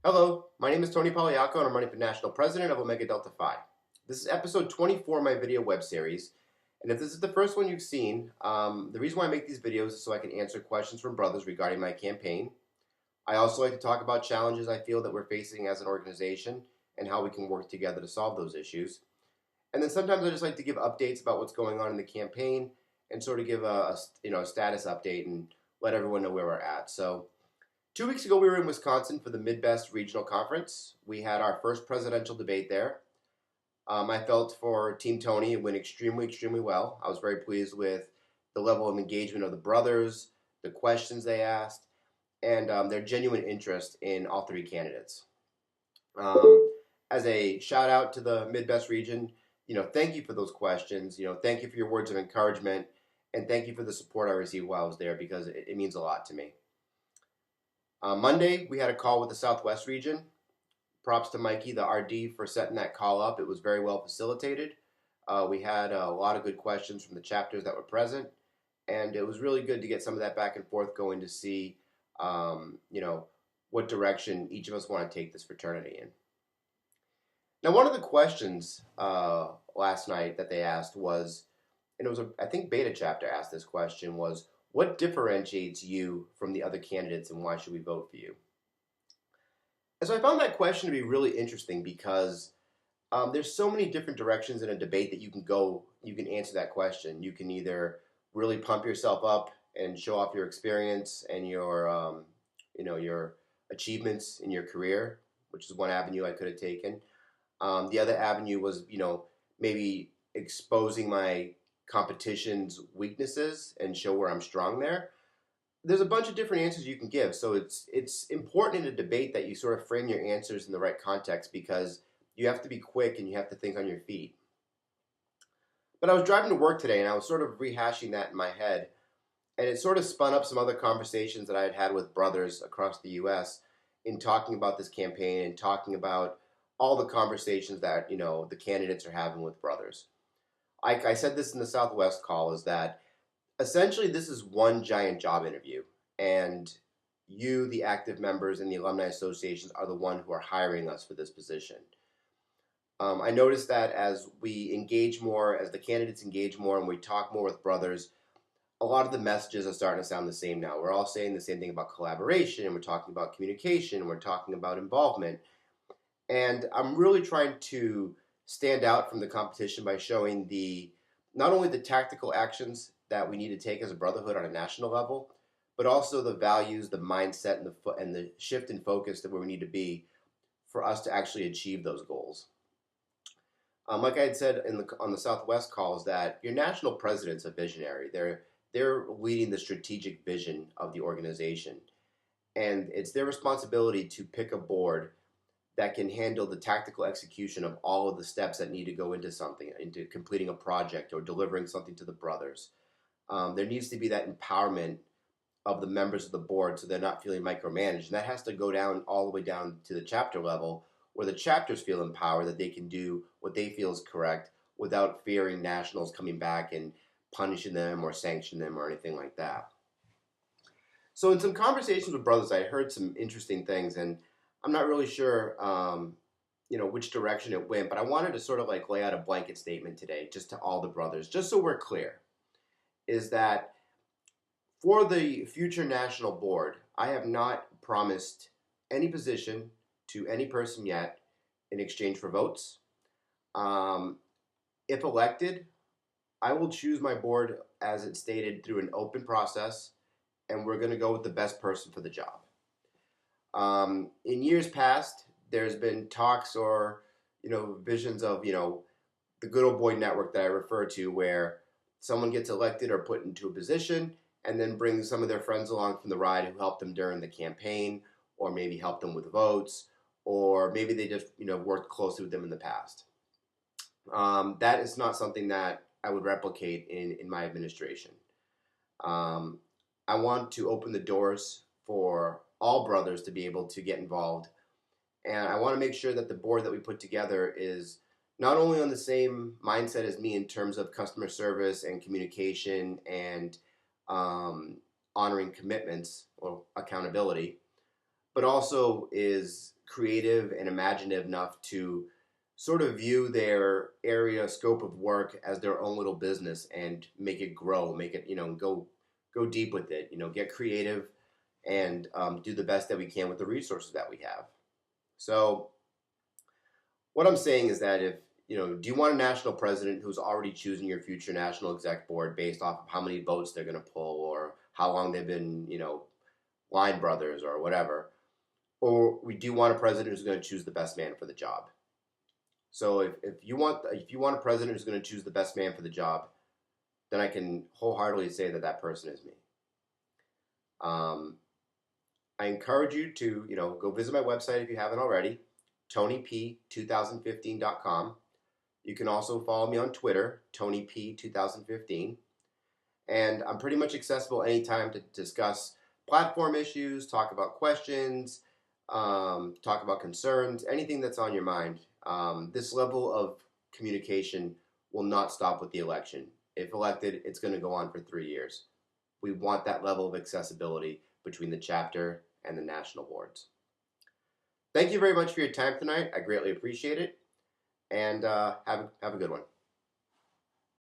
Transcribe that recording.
Hello, my name is Tony Poliaco and I'm running for National President of Omega Delta Phi. This is episode 24 of my video web series. And if this is the first one you've seen, the reason why I make these videos is so I can answer questions from brothers regarding my campaign. I also like to talk about challenges I feel that we're facing as an organization and how we can work together to solve those issues. And then sometimes I just like to give updates about what's going on in the campaign and sort of give a status update and let everyone know where we're at. So 2 weeks ago, we were in Wisconsin for the Midwest Regional Conference. We had our first presidential debate there. I felt for Team Tony it went extremely well. I was very pleased with the level of engagement of the brothers, the questions they asked, and their genuine interest in all three candidates. As a shout out to the Midwest region, thank you for those questions. Thank you for your words of encouragement, and thank you for the support I received while I was there because it means a lot to me. Monday, we had a call with the Southwest region. Props to Mikey, the RD, for setting that call up. It was very well facilitated. We had a lot of good questions from the chapters that were present, and it was really good to get some of that back and forth going to see, what direction each of us want to take this fraternity in. Now, one of the questions last night that they asked was, and it was, I think Beta chapter asked this question, was, what differentiates you from the other candidates and why should we vote for you? And so I found that question to be really interesting because there's so many different directions in a debate that you can go, you can answer that question. You can either really pump yourself up and show off your experience and your achievements in your career, which is one avenue I could have taken. The other avenue was, maybe exposing my competition's weaknesses and show where I'm strong there. There's a bunch of different answers you can give. So it's important in a debate that you sort of frame your answers in the right context because you have to be quick and you have to think on your feet. But I was driving to work today and I was sort of rehashing that in my head. And it sort of spun up some other conversations that I had had with brothers across the U.S. in talking about this campaign and talking about all the conversations that, the candidates are having with brothers. I said this in the Southwest call, is that essentially this is one giant job interview, and you, the active members and the alumni associations, are the one who are hiring us for this position. I noticed that as we engage more, as the candidates engage more and we talk more with brothers, a lot of the messages are starting to sound the same now. We're all saying the same thing about collaboration, and we're talking about communication, and we're talking about involvement. And I'm really trying to stand out from the competition by showing not only the tactical actions that we need to take as a brotherhood on a national level, but also the values, the mindset, and the shift in focus that where we need to be for us to actually achieve those goals. Like I had said on the Southwest calls, that your national president's a visionary. They're leading the strategic vision of the organization, and it's their responsibility to pick a board that can handle the tactical execution of all of the steps that need to go into something, into completing a project or delivering something to the brothers. There needs to be that empowerment of the members of the board so they're not feeling micromanaged. And that has to go down all the way down to the chapter level where the chapters feel empowered that they can do what they feel is correct without fearing nationals coming back and punishing them or sanction them or anything like that. So in some conversations with brothers, I heard some interesting things, and I'm not really sure, which direction it went, but I wanted to sort of like lay out a blanket statement today, just to all the brothers, just so we're clear, is that for the future national board, I have not promised any position to any person yet in exchange for votes. If elected, I will choose my board as it's stated through an open process, and we're going to go with the best person for the job. In years past, there's been talks or, visions of, the good old boy network that I refer to, where someone gets elected or put into a position and then brings some of their friends along from the ride who helped them during the campaign or maybe helped them with votes or maybe they just, worked closely with them in the past. That is not something that I would replicate in my administration. I want to open the doors for all brothers to be able to get involved. And I want to make sure that the board that we put together is not only on the same mindset as me in terms of customer service and communication and honoring commitments or accountability, but also is creative and imaginative enough to sort of view their area scope of work as their own little business and make it grow, make it, go deep with it, get creative and do the best that we can with the resources that we have. So what I'm saying is that if, do you want a national president who's already choosing your future national exec board based off of how many votes they're going to pull or how long they've been, line brothers or whatever? Or we do want a president who's going to choose the best man for the job. So if you want a president who's going to choose the best man for the job, then I can wholeheartedly say that that person is me. I encourage you to go visit my website if you haven't already, TonyP2015.com. You can also follow me on Twitter, TonyP2015, and I'm pretty much accessible anytime to discuss platform issues, talk about questions, talk about concerns, anything that's on your mind. This level of communication will not stop with the election. If elected, it's going to go on for 3 years. We want that level of accessibility between the chapter and the national boards. Thank you very much for your time tonight. I greatly appreciate it, and have a good one.